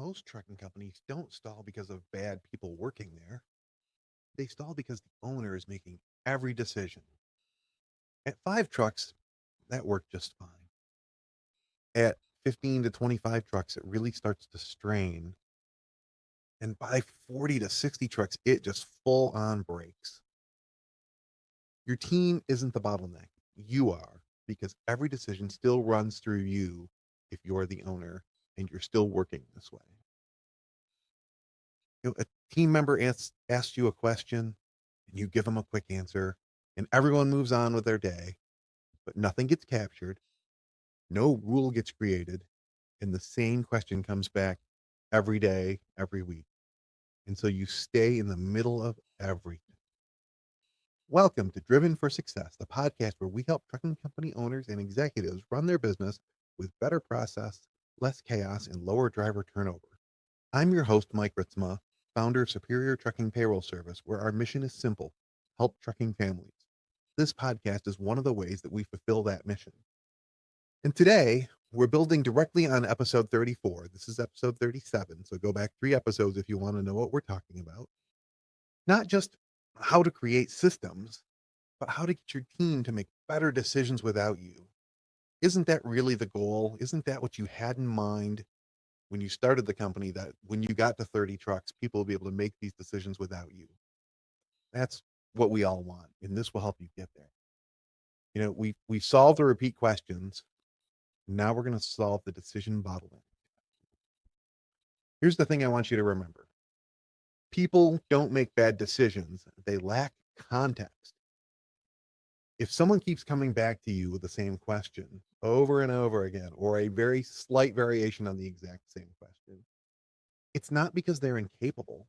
Most trucking companies don't stall because of bad people working there. They stall because the owner is making every decision. At 5 trucks, that worked just fine. At 15 to 25 trucks, it really starts to strain. And by 40 to 60 trucks, it just full on breaks. Your team isn't the bottleneck. You are, because every decision still runs through you if you're the owner and you're still working this way. A team member asks you a question and you give them a quick answer and everyone moves on with their day, but nothing gets captured, no rule gets created, and the same question comes back every day, every week. And so you stay in the middle of everything. Welcome to Driven for Success, the podcast where we help trucking company owners and executives run their business with better process, less chaos, and lower driver turnover. I'm your host, Mike Ritzema, founder of Superior Trucking Payroll Service, where our mission is simple: help trucking families. This podcast is one of the ways that we fulfill that mission. And today, we're building directly on episode 34. This is episode 37, so go back 3 episodes if you want to know what we're talking about. Not just how to create systems, but how to get your team to make better decisions without you. Isn't that really the goal? Isn't that what you had in mind when you started the company, that when you got to 30 trucks, people will be able to make these decisions without you? That's what we all want, and this will help you get there. You know, we solved the repeat questions. Now we're going to solve the decision bottleneck. Here's the thing I want you to remember. People don't make bad decisions. They lack context. If someone keeps coming back to you with the same question over and over again, or a very slight variation on the exact same question, it's not because they're incapable.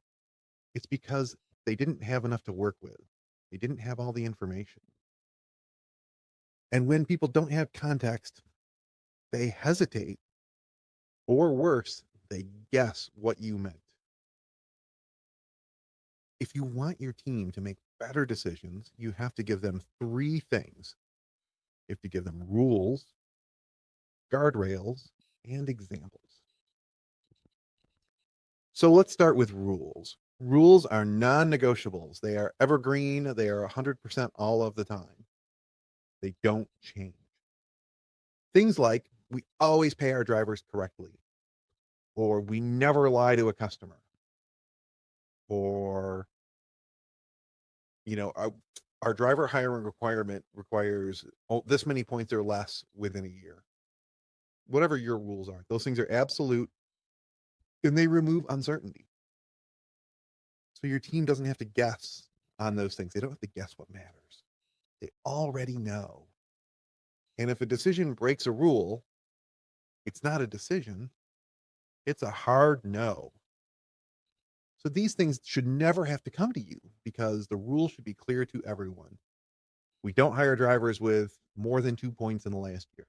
It's because they didn't have enough to work with. They didn't have all the information. And when people don't have context, they hesitate, or worse, they guess what you meant. If you want your team to make better decisions, you have to give them 3 things. You have to give them rules, guardrails, and examples. So let's start with rules. Rules are non-negotiables. They are evergreen. They are 100% all of the time. They don't change. Things like we always pay our drivers correctly, or we never lie to a customer, or, you know, our driver hiring requirement requires this many points or less within a year. Whatever your rules are, those things are absolute and they remove uncertainty. So your team doesn't have to guess on those things. They don't have to guess what matters. They already know. And if a decision breaks a rule, it's not a decision. It's a hard no. So these things should never have to come to you because the rules should be clear to everyone. We don't hire drivers with more than 2 points in the last year.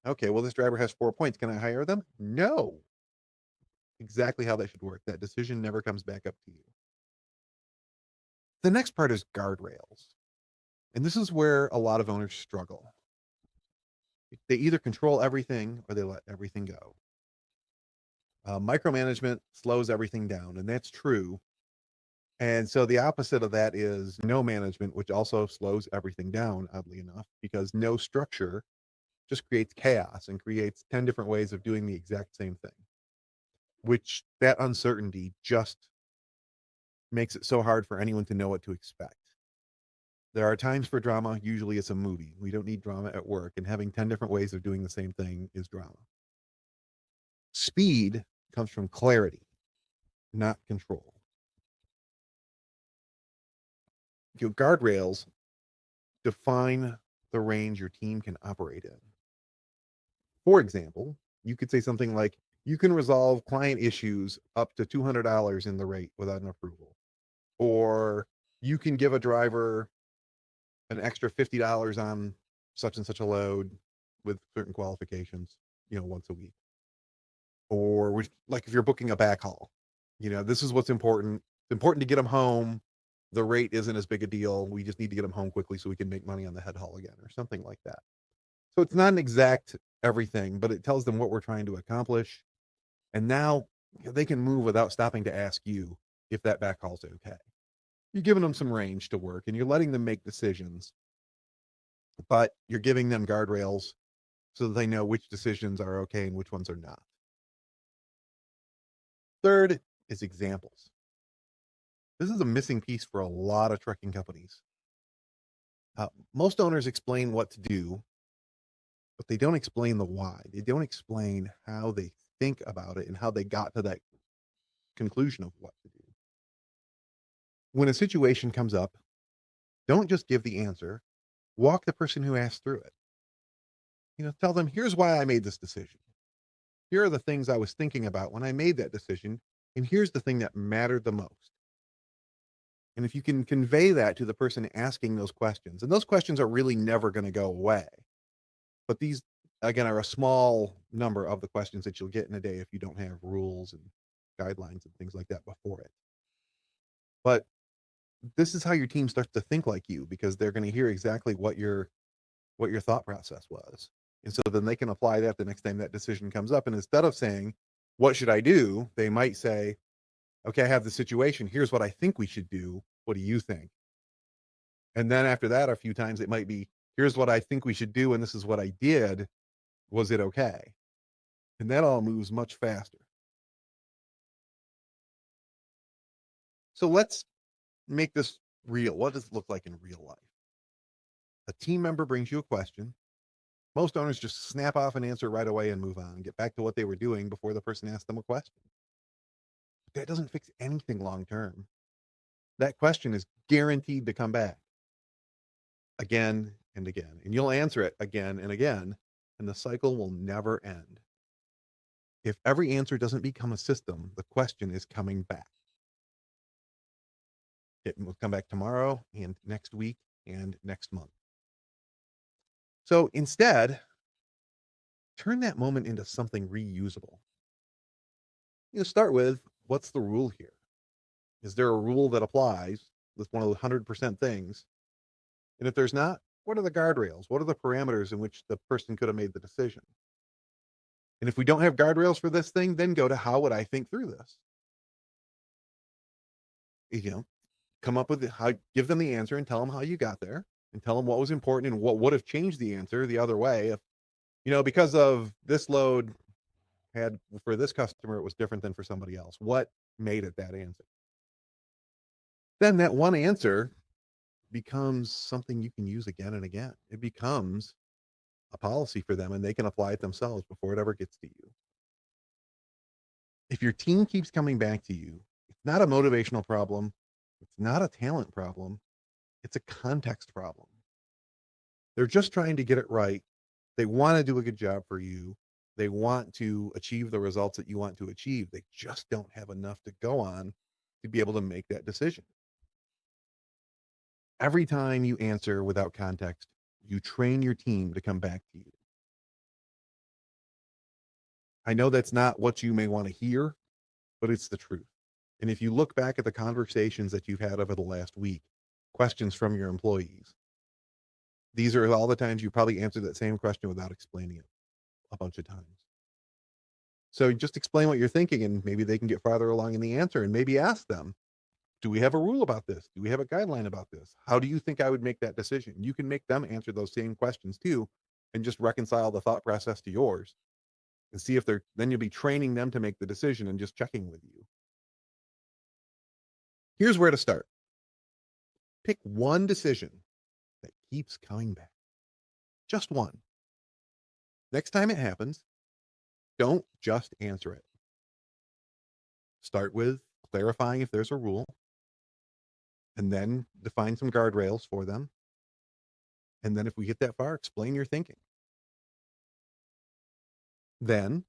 Okay, well, this driver has 4 points. Can I hire them? No. Exactly how that should work. That decision never comes back up to you. The next part is guardrails. And this is where a lot of owners struggle. They either control everything or they let everything go. Micromanagement slows everything down, and that's true. And so the opposite of that is no management, which also slows everything down, oddly enough, because no structure just creates chaos and creates 10 different ways of doing the exact same thing, which that uncertainty just makes it so hard for anyone to know what to expect. There are times for drama. Usually it's a movie. We don't need drama at work, and having 10 different ways of doing the same thing is drama. Speed comes from clarity, not control. Your guardrails define the range your team can operate in. For example, you could say something like, you can resolve client issues up to $200 in the rate without an approval. Or you can give a driver an extra $50 on such and such a load with certain qualifications, once a week. Or like if you're booking a backhaul, this is what's important. It's important to get them home. The rate isn't as big a deal. We just need to get them home quickly so we can make money on the head haul again, or something like that. So it's not an exact everything, but it tells them what we're trying to accomplish. And now they can move without stopping to ask you if that backhaul's okay. You're giving them some range to work and you're letting them make decisions, but you're giving them guardrails so that they know which decisions are okay and which ones are not. Third is examples. This is a missing piece for a lot of trucking companies. Most owners explain what to do, but they don't explain the why. They don't explain how they think about it and how they got to that conclusion of what to do. When a situation comes up, don't just give the answer. Walk the person who asked through it. Tell them, here's why I made this decision. Here are the things I was thinking about when I made that decision, and here's the thing that mattered the most. And if you can convey that to the person asking those questions, and those questions are really never going to go away, but these, again, are a small number of the questions that you'll get in a day if you don't have rules and guidelines and things like that before it. But this is how your team starts to think like you, because they're going to hear exactly what your thought process was. And so then they can apply that the next time that decision comes up. And instead of saying, what should I do? They might say, okay, I have the situation. Here's what I think we should do. What do you think? And then after that, a few times it might be, here's what I think we should do. And this is what I did. Was it okay? And that all moves much faster. So let's make this real. What does it look like in real life? A team member brings you a question. Most owners just snap off an answer right away and move on and get back to what they were doing before the person asked them a question. But that doesn't fix anything long term. That question is guaranteed to come back again and again, and you'll answer it again and again, and the cycle will never end. If every answer doesn't become a system, the question is coming back. It will come back tomorrow and next week and next month. So instead, turn that moment into something reusable. Start with, what's the rule here? Is there a rule that applies with one of the 100% things? And if there's not, what are the guardrails? What are the parameters in which the person could have made the decision? And if we don't have guardrails for this thing, then go to, how would I think through this? Come up with how, give them the answer and tell them how you got there, and tell them what was important and what would have changed the answer the other way. If, because of this load had for this customer, it was different than for somebody else. What made it that answer? Then that one answer becomes something you can use again and again. It becomes a policy for them, and they can apply it themselves before it ever gets to you. If your team keeps coming back to you, it's not a motivational problem. It's not a talent problem. It's a context problem. They're just trying to get it right. They want to do a good job for you. They want to achieve the results that you want to achieve. They just don't have enough to go on to be able to make that decision. Every time you answer without context, you train your team to come back to you. I know that's not what you may want to hear, but it's the truth. And if you look back at the conversations that you've had over the last week, questions from your employees, these are all the times you probably answered that same question without explaining it a bunch of times. So just explain what you're thinking, and maybe they can get farther along in the answer, and maybe ask them, do we have a rule about this? Do we have a guideline about this? How do you think I would make that decision? You can make them answer those same questions too, and just reconcile the thought process to yours, and see if then you'll be training them to make the decision and just checking with you. Here's where to start. Pick one decision that keeps coming back. Just one. Next time it happens, don't just answer it. Start with clarifying if there's a rule, and then define some guardrails for them. And then if we get that far, explain your thinking. Then,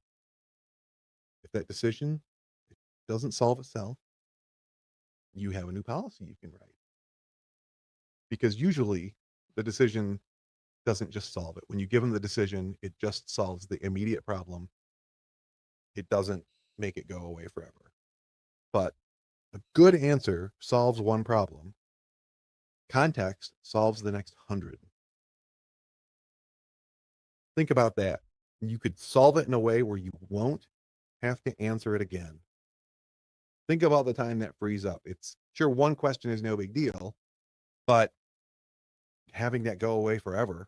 if that decision doesn't solve itself, you have a new policy you can write. Because usually the decision doesn't just solve it. When you give them the decision, it just solves the immediate problem. It doesn't make it go away forever. But a good answer solves one problem. Context solves the next 100. Think about that. You could solve it in a way where you won't have to answer it again. Think of all the time that frees up. It's sure one question is no big deal, but having that go away forever,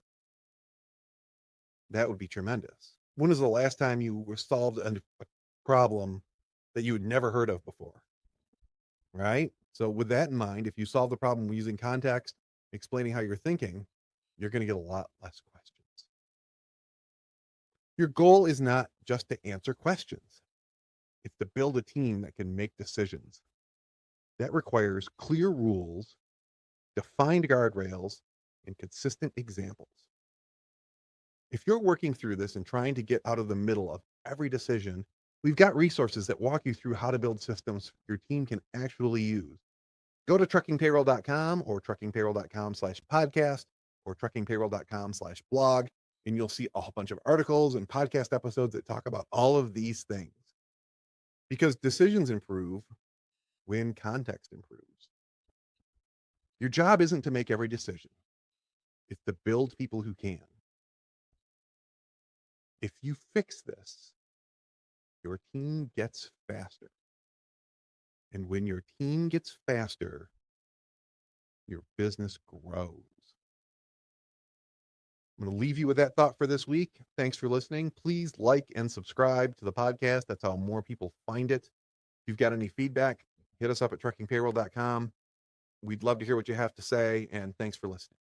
that would be tremendous. When was the last time you solved a problem that you had never heard of before? Right? So with that in mind, if you solve the problem using context, explaining how you're thinking, you're going to get a lot less questions. Your goal is not just to answer questions. It's to build a team that can make decisions. That requires clear rules, defined guardrails, and consistent examples. If you're working through this and trying to get out of the middle of every decision, we've got resources that walk you through how to build systems your team can actually use. Go to truckingpayroll.com or truckingpayroll.com/podcast or truckingpayroll.com/blog, and you'll see a whole bunch of articles and podcast episodes that talk about all of these things. Because decisions improve when context improves. Your job isn't to make every decision. It's to build people who can. If you fix this, your team gets faster. And when your team gets faster, your business grows. I'm going to leave you with that thought for this week. Thanks for listening. Please like and subscribe to the podcast. That's how more people find it. If you've got any feedback, hit us up at truckingpayroll.com. We'd love to hear what you have to say, and thanks for listening.